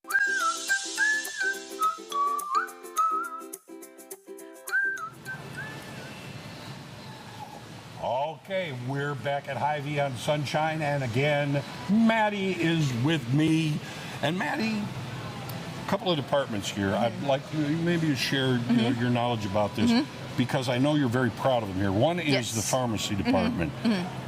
Okay, we're back at Hy-Vee on Sunshine, and again, Maddie is with me. And Maddie, a couple of departments here. I'd like you maybe to share your knowledge about this, because I know you're very proud of them here. One is the pharmacy department.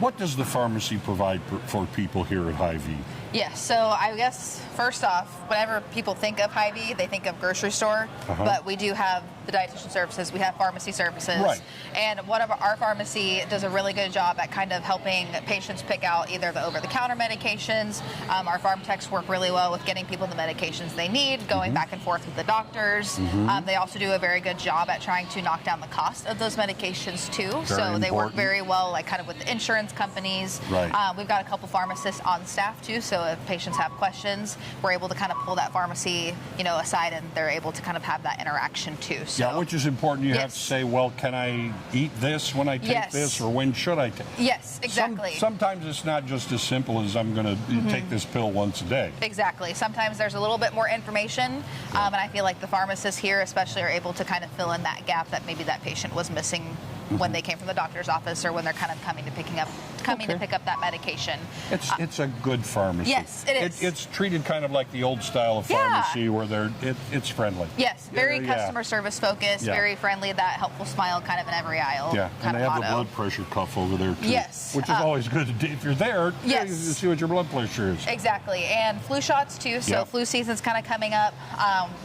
What does the pharmacy provide for people here at Hy-Vee? Yeah, so I guess first off, whenever people think of Hy-Vee, they think of grocery store, but we do have the dietitian services, we have pharmacy services, and one of our pharmacy does a really good job at kind of helping patients pick out either the over-the-counter medications. Our pharm techs work really well with getting people the medications they need, going back and forth with the doctors. They also do a very good job at trying to knock down the cost of those medications too. So they work very well, like kind of with the insurance companies. We've got a couple pharmacists on staff too, so if patients have questions, we're able to kind of pull that pharmacy, aside, and they're able to kind of have that interaction too. So, yeah, which is important. You have to say, well, can I eat this when I take this, or when should I take? Yes, exactly. Sometimes it's not just as simple as I'm going to take this pill once a day. Exactly. Sometimes there's a little bit more information, and I feel like the pharmacists here especially are able to kind of fill in that gap that maybe that patient was missing when they came from the doctor's office, or when they're kind of coming to pick up that medication. It's a good pharmacy. Yes, it is. It's treated kind of like the old style of pharmacy, where it's friendly. Yes, very customer service focused, very friendly, that helpful smile kind of in every aisle. Yeah, and they have the blood pressure cuff over there too. Yes. Which is always good to do. If you're there, you see what your blood pressure is. Exactly, and flu shots too, so flu season's kind of coming up.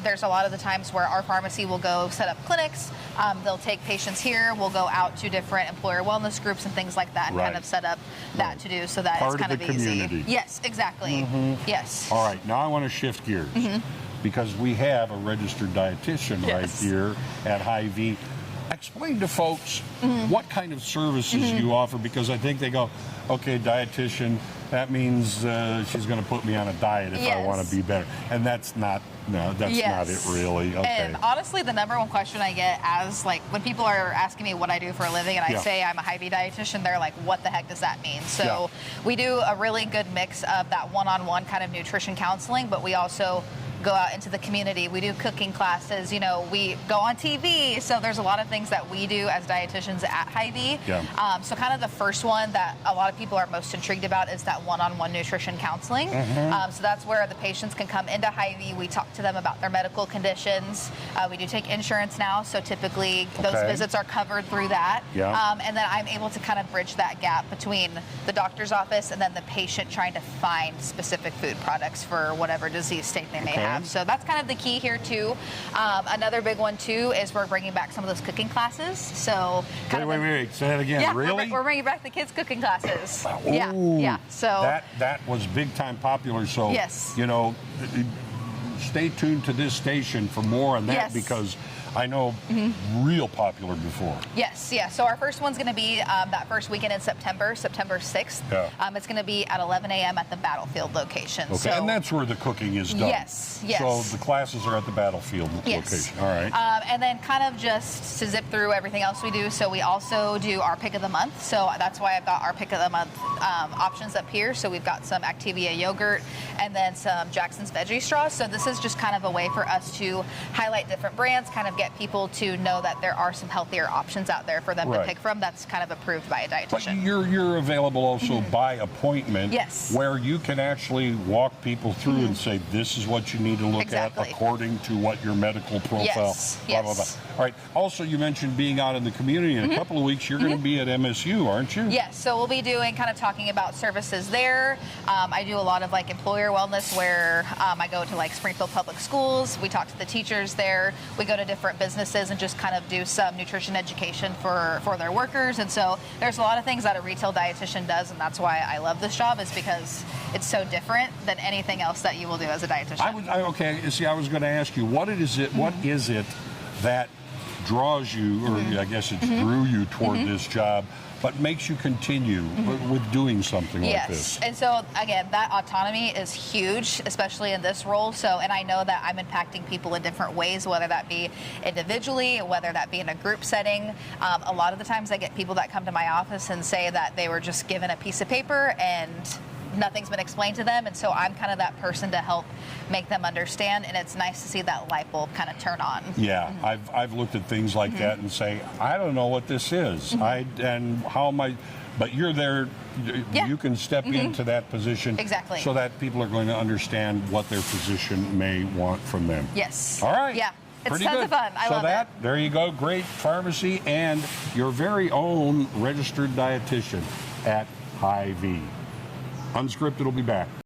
There's a lot of the times where our pharmacy will go set up clinics. They'll take patients here, we'll go out to different employer wellness groups and things like that, and kind of set up that to do, so that it's kind of easy. Community. Yes, exactly. Yes. All right, now I want to shift gears, because we have a registered dietitian right here at Hy-Vee. Explain to folks what kind of services you offer, because I think they go, okay, dietitian, that means she's going to put me on a diet if I want to be better. And that's not, not it really. Okay. And honestly, the number one question I get when people are asking me what I do for a living, and I say I'm a Hy-Vee dietitian, they're like, what the heck does that mean? So we do a really good mix of that one-on-one kind of nutrition counseling, but we also go out into the community. We do cooking classes, we go on TV. So there's a lot of things that we do as dietitians at Hy-Vee. So kind of the first one that a lot of people are most intrigued about is that one-on-one nutrition counseling. So that's where the patients can come into Hy-Vee. We talk to them about their medical conditions. We do take insurance now, so typically those visits are covered through that. And then I'm able to kind of bridge that gap between the doctor's office and then the patient trying to find specific food products for whatever disease state they may have. So that's kind of the key here too. Another big one too is we're bringing back some of those cooking classes. So wait, say that again. Yeah, really? We're bringing back the kids' cooking classes. Ooh, yeah. So that was big time popular. So stay tuned to this station for more on that, because I know real popular before. Yes, yeah. So our first one's going to be that first weekend in September 6th. It's going to be at 11 a.m. at the Battlefield location. Okay, so, and that's where the cooking is done. Yes. So the classes are at the Battlefield location. All right. And then kind of just to zip through everything else we do. So we also do our pick of the month. So that's why I've got our pick of the month options up here. So we've got some Activia yogurt and then some Jackson's veggie straws. So this is just kind of a way for us to highlight different brands, kind of get people to know that there are some healthier options out there for them to pick from that's kind of approved by a dietitian. But you're available also by appointment, where you can actually walk people through and say, this is what you need to look at according to what your medical profile, blah, blah, blah. All right. Also, you mentioned being out in the community. In a couple of weeks, you're going to be at MSU, aren't you? Yes. So we'll be doing kind of talking about services there. I do a lot of employer wellness, where I go to Springfield Public Schools. We talk to the teachers there. We go to different businesses and just kind of do some nutrition education for their workers. And so there's a lot of things that a retail dietitian does, and that's why I love this job, is because it's so different than anything else that you will do as a dietitian. I was going to ask you, what is it that draws you, or I guess it drew you toward this job, but makes you continue with doing something like this? And so again, that autonomy is huge, especially in this role. So, and I know that I'm impacting people in different ways, whether that be individually, whether that be in a group setting. A lot of the times I get people that come to my office and say that they were just given a piece of paper and nothing's been explained to them, and so I'm kind of that person to help make them understand, and it's nice to see that light bulb kind of turn on. Yeah, I've looked at things like that and say, I don't know what this is. And how am I? But you're there. Yeah. You can step into that position Exactly. so that people are going to understand what their physician may want from them. Yes. All right. Yeah. It's Pretty tons good. of fun. I love that, it. There you go. Great pharmacy and your very own registered dietitian at Hy-Vee. Unscripted will be back.